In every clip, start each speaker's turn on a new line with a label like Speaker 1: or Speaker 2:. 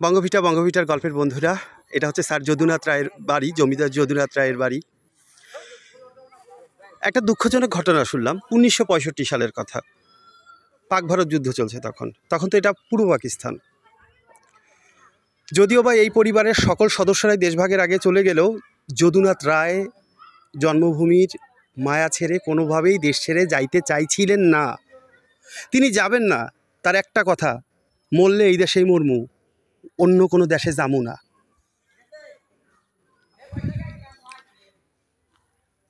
Speaker 1: বঙ্গভিটার গল্পের বন্ধুরা, এটা হচ্ছে স্যার যদুনাথ রায়ের বাড়ি, জমিদার যদুনাথ রায়ের বাড়ি। একটা দুঃখজনক ঘটনা শুনলাম 1965 সালের কথা। পাক ভারত যুদ্ধ চলছে তখন তো এটা পূর্ব পাকিস্তান। যদিও বা এই পরিবারের সকল সদস্যরাই দেশভাগের আগে চলে গেলেও যদুনাথ রায় জন্মভূমির মায়া ছেড়ে কোনোভাবেই দেশ ছেড়ে যাইতে চাইছিলেন না। তিনি যাবেন না, তার একটা কথা, মরলে এই দেশেই মরমু, অন্য কোনো দেশে যামু না।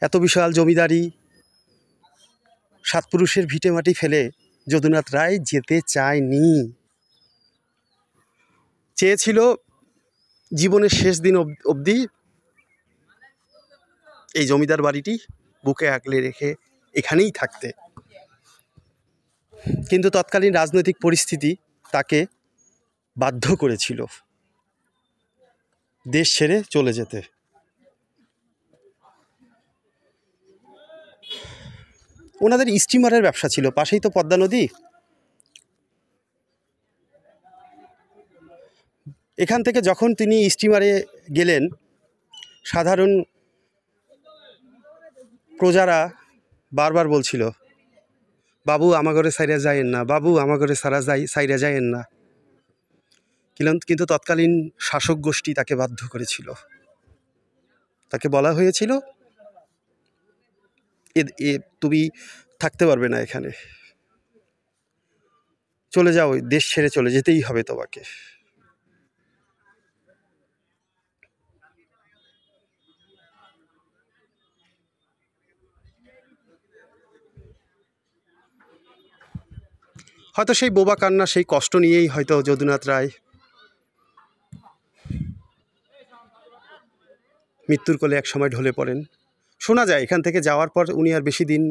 Speaker 1: এত বিশাল জমিদারি, সাতপুরুষের ভিটে মাটি ফেলে যদুনাথ রায় যেতে চায়নি। চেয়েছিল জীবনের শেষ দিন অবধি এই জমিদার বাড়িটি বুকে আগলে রেখে এখানেই থাকতে। কিন্তু তৎকালীন রাজনৈতিক পরিস্থিতি তাকে বাধ্য করেছিল দেশ ছেড়ে চলে যেতে। ওনাদের স্টিমারের ব্যবসা ছিল, পাশেই তো পদ্মা নদী। এখান থেকে যখন তিনি স্টিমারে গেলেন, সাধারণ প্রজারা বারবার বলছিল, বাবু আমাগরে সাইরা যায়েন না, বাবু আমাগরে সাইরা যায়েন না। কিন্তু তৎকালীন শাসক গোষ্ঠী তাকে বাধ্য করেছিল। তাকে বলা হয়েছিল, তুমি থাকতে পারবে না এখানে, চলে যাও, দেশ ছেড়ে চলে যেতেই হবে তোমাকে। হয়তো সেই বোবা কান্না, সেই কষ্ট নিয়েই হয়তো যদুনাথ রায় মৃত্যুর কোলে এক সময় ঢলে পড়েন। শোনা যায় এখান থেকে যাওয়ার পর উনি আর বেশি দিন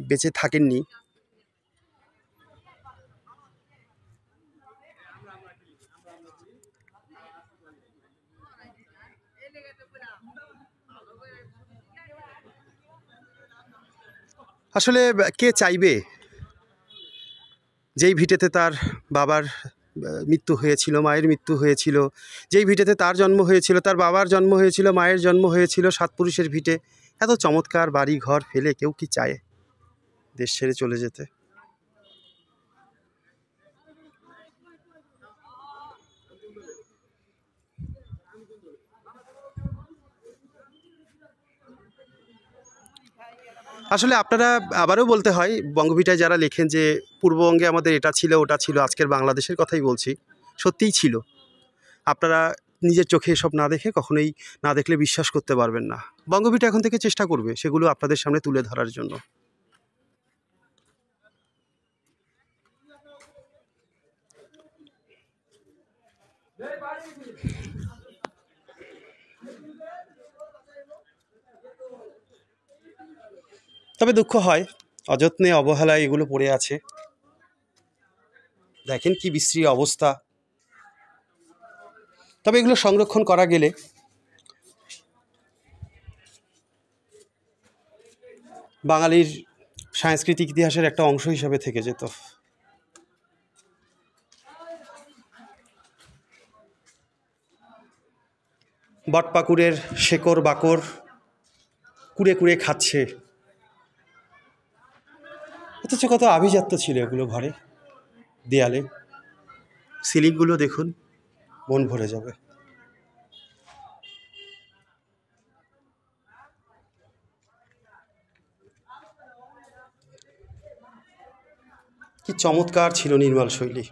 Speaker 1: বেঁচে থাকেননি। আসলে কে চাইবে যেই ভিটেতে তার বাবার মৃত্যু হয়েছিল, মায়ের মৃত্যু হয়েছিল, যেই ভিটেতে তার জন্ম হয়েছিল, তার বাবার জন্ম হয়েছিল, মায়ের জন্ম হয়েছিল, সাতপুরুষের ভিটে, এত চমৎকার বাড়ি ঘর ফেলে কেউ কি চায় দেশ ছেড়ে চলে যেতে? আসলে আপনারা আবারও বলতে হয়, বঙ্গভিটায় যারা লেখেন যে পূর্ববঙ্গে আমাদের এটা ছিল ওটা ছিল, আজকের বাংলাদেশের কথাই বলছি, সত্যিই ছিল। আপনারা নিজের চোখে এসব না দেখে কখনোই, না দেখলে বিশ্বাস করতে পারবেন না। বঙ্গভিটা এখন থেকে চেষ্টা করবে সেগুলো আপনাদের সামনে তুলে ধরার জন্য। তবে দুঃখ হয়, অযত্নে অবহেলায় এগুলো পড়ে আছে। দেখেন কি বিশ্রী অবস্থা। তবে এগুলো সংরক্ষণ করা গেলে বাঙালির সাংস্কৃতিক ইতিহাসের একটা অংশ হিসাবে থেকে যেত। বটপাকুড়ের শেকড় বাকড় কুড়ে কুড়ে খাচ্ছে, অথচ কত আভিজাত্য ছিল এগুলো ঘরে, দেয়ালে। সিলিংগুলো দেখুন, মন ভরে যাবে। কি চমৎকার ছিল নির্মাণ শৈলী।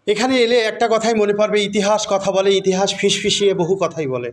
Speaker 1: এখানে এলে একটা কথাই মনে পড়বে, ইতিহাস কথা বলে, ইতিহাস ফিসফিসিয়ে বহু কথাই বলে।